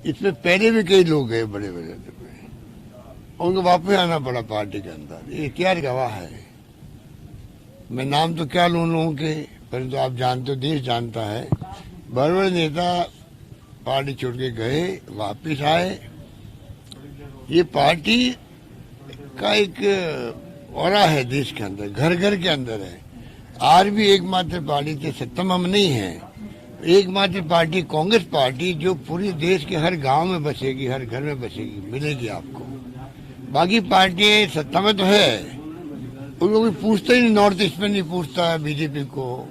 इसमें पहले भी कई लोग गए बड़े बड़े पे, उनको वापस आना पड़ा पार्टी के अंदर। ये क्या गवाह है। मैं नाम तो क्या लूं लोगों के, परंतु आप जानते हो, देश जानता है, बड़े बड़े नेता पार्टी छोड़ के गए, वापिस आए। ये पार्टी का एक औरा है देश के अंदर, घर घर के अंदर है। आज भी एकमात्र पार्टी के सत्ता में हम नहीं है। एकमात्र पार्टी कांग्रेस पार्टी, जो पूरी देश के हर गांव में बसेगी, हर घर में बसेगी, मिलेगी आपको। बाकी पार्टियां सत्ता में तो है, उन लोग पूछते ही नहीं। नॉर्थ ईस्ट में नहीं पूछता है बीजेपी को,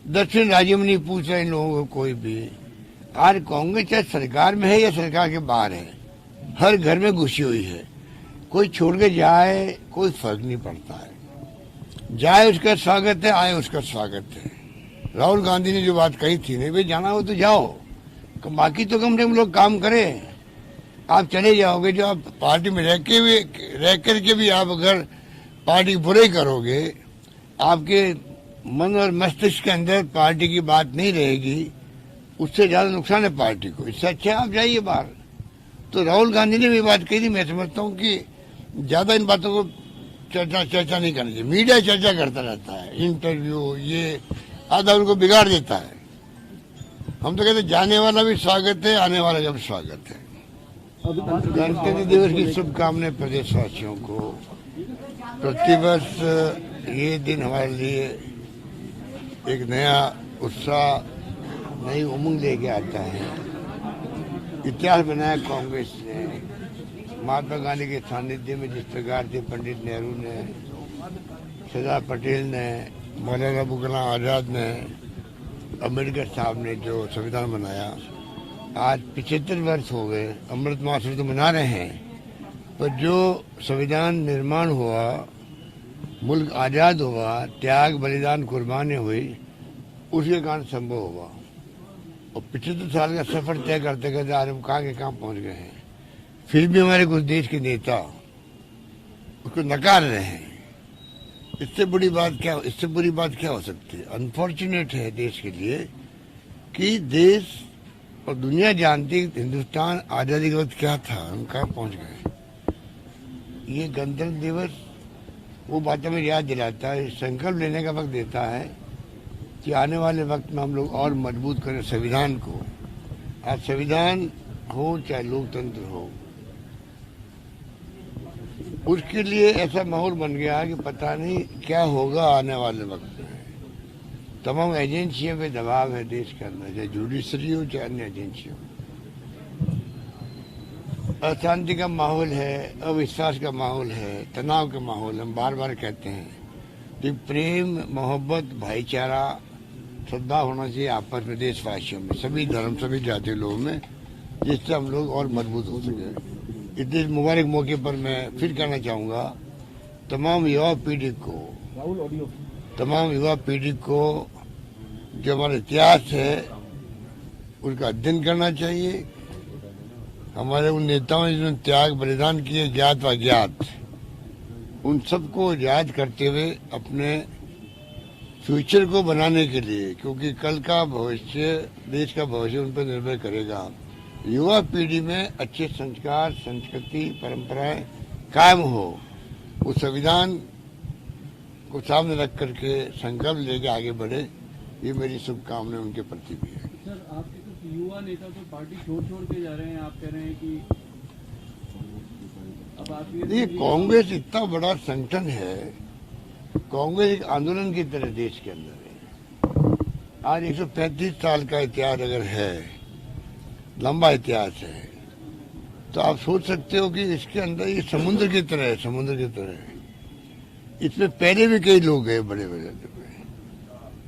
दक्षिण राज्यों में नहीं पूछ रहा इन लोगों को कोई भी। आज कांग्रेस चाहे सरकार में है या सरकार के बाहर है, हर घर में घुसी हुई है। कोई छोड़ के जाए कोई फर्क नहीं पड़ता है, जाए उसका स्वागत है, आए उसका स्वागत है। राहुल गांधी ने जो बात कही थी, नहीं भाई जाना हो तो जाओ, बाकी तो कम से कम लोग काम करें। आप चले जाओगे, जो आप पार्टी में रह करके भी आप अगर पार्टी बुराई करोगे, आपके मन और मस्तिष्क के अंदर पार्टी की बात नहीं रहेगी, उससे ज्यादा नुकसान है पार्टी को। इससे अच्छा आप जाइए बाहर। तो राहुल गांधी ने भी बात कही थी। मैं समझता हूँ कि ज्यादा इन बातों को चर्चा नहीं करनी चाहिए। मीडिया चर्चा करता रहता है, इंटरव्यू ये आधा उनको बिगाड़ देता है। हम तो कहते जाने वाला भी स्वागत है, आने वाला का भी स्वागत है। गणतंत्र दिवस की शुभकामनाएं प्रदेशवासियों को। प्रतिवर्ष ये दिन हमारे लिए एक नया उत्साह, नई उमंग लेके आता है। इतिहास बनाया कांग्रेस ने। महात्मा गांधी के सानिध्य में जिस प्रकार से पंडित नेहरू ने, सरदार पटेल ने, मौलाना अबुल कलाम आजाद ने, अम्बेडकर साहब ने जो संविधान बनाया, आज 75 वर्ष हो गए। अमृत महोत्सव तो मना रहे हैं, पर जो संविधान निर्माण हुआ, मुल्क आजाद हुआ, त्याग बलिदान कुर्बानी हुई, उसके कारण संभव हुआ। और 75 साल का सफर तय करते करते आज हम कहाँ के कहाँ पहुंच गए हैं। फिर भी हमारे कुछ देश के नेता उसको नकार रहे हैं। इससे बुरी बात क्या हो सकती है। अनफॉर्चुनेट है देश के लिए कि देश और दुनिया जानती है हिंदुस्तान आजादी के वक्त क्या था, हम कहाँ पहुंच गए। ये गणतंत्र दिवस वो बातें में याद दिलाता है, संकल्प लेने का वक्त देता है कि आने वाले वक्त में हम लोग और मजबूत करें संविधान को। आज संविधान हो चाहे लोकतंत्र हो, उसके लिए ऐसा माहौल बन गया कि पता नहीं क्या होगा आने वाले वक्त में। तमाम एजेंसियों पे दबाव है देश के अंदर, चाहे जुडिशरी हो चाहे अन्य एजेंसी हो। अशांति का माहौल है, अविश्वास का माहौल है, तनाव का माहौल। हम बार बार कहते हैं कि प्रेम, मोहब्बत, भाईचारा, सद्भाव होना चाहिए आपस में देशवासियों में, सभी धर्म, सभी जाति लोगों में, जिससे हम लोग और मजबूत हो सके। इस मुबारक मौके पर मैं फिर कहना चाहूँगा तमाम युवा पीढ़ी को जो हमारा इतिहास है उसका अध्ययन करना चाहिए। हमारे उन नेताओं ने जिन्होंने त्याग बलिदान किए, ज्ञात व अज्ञात, उन सबको याद करते हुए अपने फ्यूचर को बनाने के लिए, क्योंकि कल का भविष्य, देश का भविष्य उन पर निर्भर करेगा। युवा पीढ़ी में अच्छे संस्कार, संस्कृति, परंपराएं कायम हो, उस संविधान को सामने रख करके संकल्प लेके आगे बढ़े, ये मेरी शुभकामनाएं उनके प्रति भी है। सर, आपके कुछ युवा नेता तो पार्टी छोड़ के जा रहे हैं, आप कह रहे हैं कि अब आप ये कांग्रेस इतना बड़ा संगठन है, कांग्रेस एक आंदोलन की तरह देश के अंदर है। आज 135 साल का इतिहास अगर है, लंबा इतिहास है, तो आप सोच सकते हो कि इसके अंदर ये समुद्र की तरह है, समुद्र की तरह है। इसमें पहले भी कई लोग गए बड़े बड़े पे,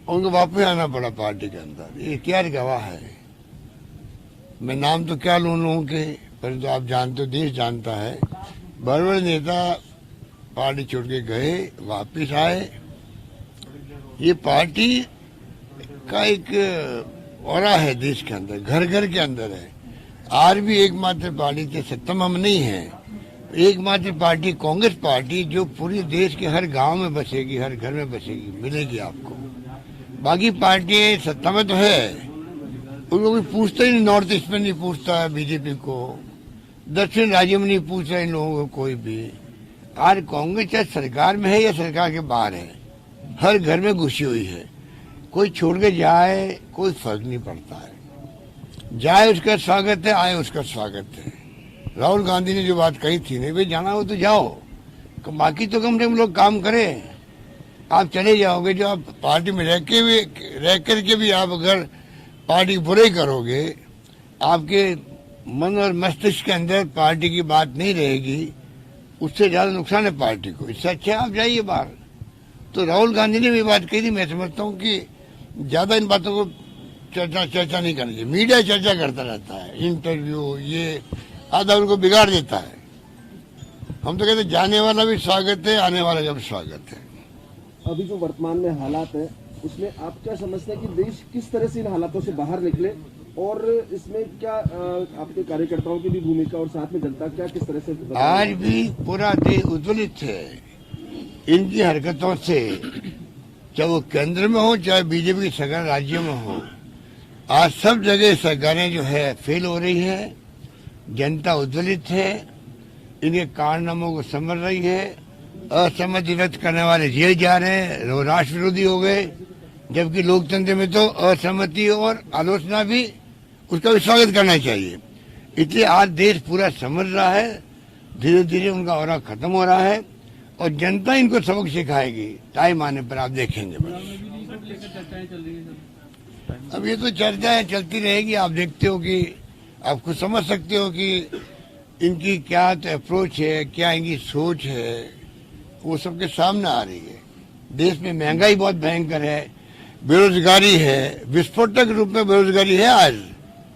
उनको वापस आना पड़ा पार्टी के अंदर। ये इतिहास गवाह है। मैं नाम तो क्या लूं लोगों के, परंतु आप जानते हो, देश जानता है, बड़े बड़े नेता पार्टी छोड़ के गए, वापिस आए। ये पार्टी का एक औरा है देश के अंदर, घर घर के अंदर है। आज भी एकमात्र पार्टी के सत्ता में हम नहीं है। एकमात्र पार्टी कांग्रेस पार्टी, जो पूरी देश के हर गांव में बसेगी, हर घर में बसेगी, मिलेगी आपको। बाकी पार्टियां सत्ता में तो है, उनको कोई पूछता ही नहीं, नॉर्थ ईस्ट में नहीं पूछता है बीजेपी को, दक्षिण राज्य में नहीं पूछ रहे इन लोगों को कोई भी। आज कांग्रेस चाहे सरकार में है या सरकार के बाहर है, हर घर में घुसी हुई है। कोई छोड़ के जाए कोई फर्क नहीं पड़ता है, जाए उसका स्वागत है, आए उसका स्वागत है। राहुल गांधी ने जो बात कही थी, नहीं भाई जाना हो तो जाओ, बाकी तो कम से कम लोग काम करें। आप चले जाओगे, जो आप पार्टी में रह करके भी आप अगर पार्टी बुराई करोगे, आपके मन और मस्तिष्क के अंदर पार्टी की बात नहीं रहेगी, उससे ज्यादा नुकसान है पार्टी को। इससे अच्छा आप जाइए बाहर। तो राहुल गांधी ने भी बात कही थी, मैं समझता हूँ कि ज्यादा इन बातों को चर्चा नहीं करनी चाहिए। मीडिया चर्चा करता रहता है, इंटरव्यू ये आधा उनको बिगाड़ देता है। हम तो कहते हैं जाने वाला भी स्वागत है, आने वाला का भी स्वागत है। अभी जो वर्तमान में हालात है उसमें आप क्या समझते हैं कि देश किस तरह से इन हालातों से बाहर निकले, और इसमें क्या आपके कार्यकर्ताओं की भी भूमिका और साथ में जनता क्या किस तरह से? आज भी पूरा देश उद्वेलित है इनकी हरकतों से, चाहे वो केंद्र में हो चाहे बीजेपी की सरकार राज्यों में हो। आज सब जगह सरकारें जो है फेल हो रही है, जनता उद्वेलित है, इनके कारनामों को समझ रही है। असहमति व्यक्त करने वाले जेल जा रहे हैं, वो राष्ट्र विरोधी हो गए, जबकि लोकतंत्र में तो असहमति और आलोचना भी उसका भी स्वागत करना चाहिए। इसलिए आज देश पूरा समझ रहा है, धीरे धीरे उनका ऑरा खत्म हो रहा है और जनता इनको सबक सिखाएगी। टाइम आने पर आप देखेंगे। चर्चाएं चल रही है सर। अब ये तो चर्चाएं चलती रहेगी, आप देखते हो कि आप खुद समझ सकते हो कि इनकी क्या अप्रोच है, क्या इनकी सोच है, वो सबके सामने आ रही है। देश में महंगाई बहुत भयंकर है, बेरोजगारी है, विस्फोटक रूप में बेरोजगारी है। आज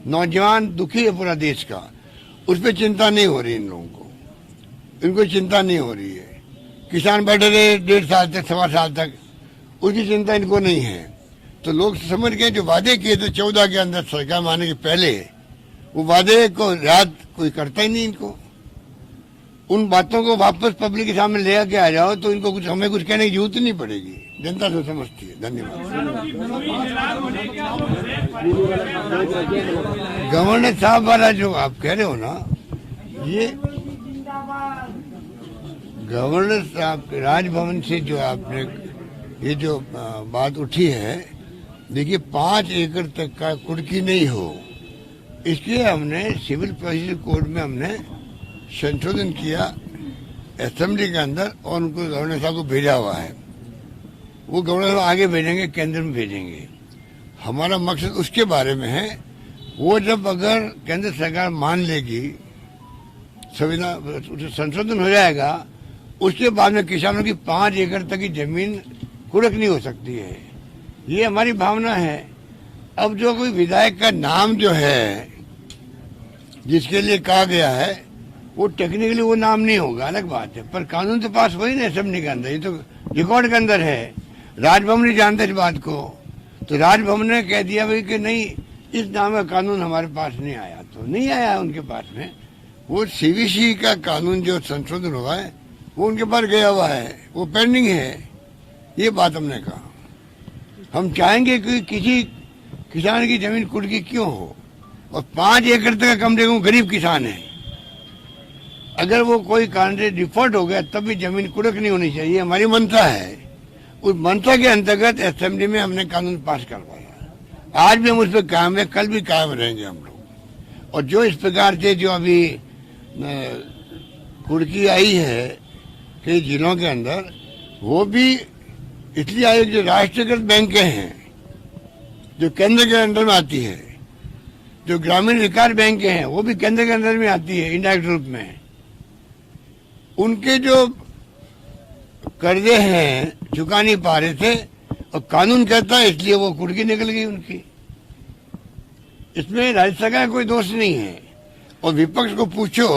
नौजवान दुखी है पूरा देश का, उस पर चिंता नहीं हो रही इन लोगों को, इनको चिंता नहीं हो रही है। किसान बैठे रहे 1.5 साल तक, 1.25 साल तक, उसकी चिंता इनको नहीं है। तो लोग समझ गए जो वादे किए थे 14 के अंदर सरकार में आने के पहले, वो वादे को याद कोई करता ही नहीं इनको। उन बातों को वापस पब्लिक के सामने ले आके आ जाओ तो इनको कुछ हमें कुछ कहने की जरूरत ही नहीं पड़ेगी, जनता तो समझती है। धन्यवाद। गवर्नर साहब वाला जो आप कह रहे हो ना, ये गवर्नर साहब राजभवन से जो आपने ये जो बात उठी है, देखिए 5 एकड़ तक का कुर्की नहीं हो, इसलिए हमने सिविल प्रोसीजर कोड में हमने संशोधन किया असेंबली के अंदर और उनको गवर्नर साहब को भेजा हुआ है। वो गवर्नर साहब आगे भेजेंगे, केंद्र में भेजेंगे। हमारा मकसद उसके बारे में है, वो जब अगर केंद्र सरकार मान लेगी, संविधान संशोधन हो जाएगा, उसके बाद में किसानों की 5 एकड़ तक की जमीन कुर्क नहीं हो सकती है। ये हमारी भावना है। अब जो कोई विधायक का नाम जो है जिसके लिए कहा गया है, वो टेक्निकली वो नाम नहीं होगा, अलग बात है, पर कानून तो पास हुई ना असेंबली के अंदर, ये तो रिकॉर्ड के अंदर है। राजभवन नहीं जानते इस बात को, तो राजभवन ने कह दिया भाई कि नहीं, इस नाम का कानून हमारे पास नहीं आया, तो नहीं आया उनके पास में। वो सीवीसी का कानून जो संशोधन हुआ है वो उनके पास गया हुआ है, वो पेंडिंग है। ये बात हमने कहा। हम चाहेंगे कि किसी किसान की जमीन कुर्की क्यों हो, और 5 एकड़ तक कम से कम गरीब किसान है, अगर वो कोई कारण से डिफॉल्ट हो गया तब भी जमीन कुर्क नहीं होनी चाहिए, हमारी मंशा है। उस मंशा के अंतर्गत असेंबली में हमने कानून पास करवाया। आज भी हम उस पर कायम है, कल भी कायम रहेंगे हम लोग। और जो इस प्रकार से जो अभी कुर्की आई है कई जिलों के अंदर, वो भी इसलिए आई जो राष्ट्रीयकृत बैंकें हैं, जो केंद्र के अंडर में आती है, जो ग्रामीण विकास बैंकें हैं वो भी केंद्र के अंदर में आती है इंडायरेक्ट रूप में। उनके जो कर्जे हैं चुका नहीं पा रहे थे, और कानून कहता है इसलिए वो कुर्की निकल गई उनकी। इसमें राज्य सरकार का कोई दोष नहीं है। और विपक्ष को पूछो,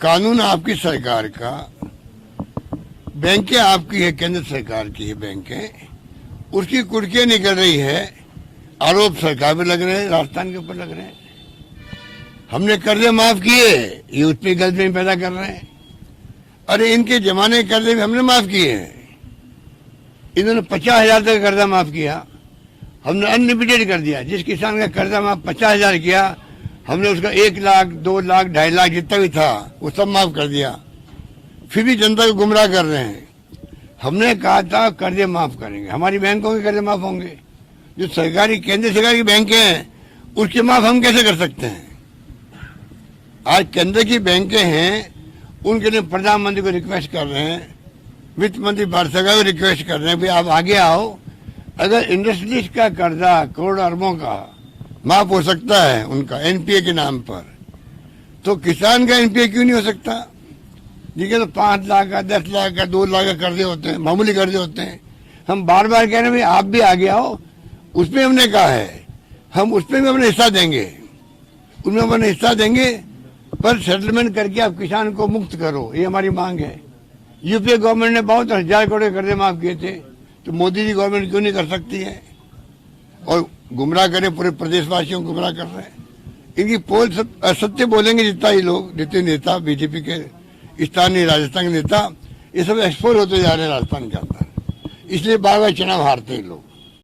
कानून आपकी सरकार का, बैंकें आपकी है, केंद्र सरकार की है बैंकें, उसकी कुर्कियां निकल रही है, आरोप सरकार पे लग रहे हैं, राजस्थान के ऊपर लग रहे हैं। हमने कर्जे माफ किए, ये उसमें गलतफहमी पैदा कर रहे हैं। अरे इनके जमाने के कर्जे भी हमने माफ किए हैं। इन्होंने 50,000 तक कर्जा माफ किया, हमने अनलिमिटेड कर दिया। जिस किसान का कर्जा माफ 50,000 किया, हमने उसका 1 लाख 2 लाख 2.5 लाख जितना भी था वो सब माफ कर दिया। फिर भी जनता को गुमराह कर रहे हैं। हमने कहा था कर्जे माफ करेंगे, हमारी बैंकों के कर्जे माफ होंगे। जो सरकारी केंद्र सरकार की बैंकें हैं उसके माफ हम कैसे कर सकते हैं? आज केंद्र की बैंकें हैं, उनके लिए प्रधानमंत्री को रिक्वेस्ट कर रहे हैं, वित्त मंत्री भारत सरकार को रिक्वेस्ट कर रहे हैं, भाई आप आगे आओ। अगर इंडस्ट्रीज का कर्जा करोड़ अरबों का माफ हो सकता है उनका एनपीए के नाम पर, तो किसान का एनपीए क्यों नहीं हो सकता? जिनके तो 5 लाख का 10 लाख का 2 लाख का कर्जे होते हैं, मामूली कर्जे होते हैं। हम बार बार कह रहे हैं भाई आप भी आगे आओ। उसमें हमने कहा है हम उसमें भी अपना हिस्सा देंगे, उसमें अपना हिस्सा देंगे, पर सेटलमेंट करके आप किसान को मुक्त करो, ये हमारी मांग है। यूपीए गवर्नमेंट ने बहुत 1000 करोड़ कर्जे माफ किए थे, तो मोदी जी गवर्नमेंट क्यों नहीं कर सकती है? और गुमराह करें, पूरे प्रदेशवासियों को गुमराह कर रहे हैं। इनकी पोल सब असत्य बोलेंगे जितना ही लोग, जितने नेता बीजेपी के स्थानीय राजस्थान के नेता, ये सब एक्सपोज होते जा रहे हैं राजस्थान के अंदर, इसलिए बार बार चुनाव हारते हैं लोग।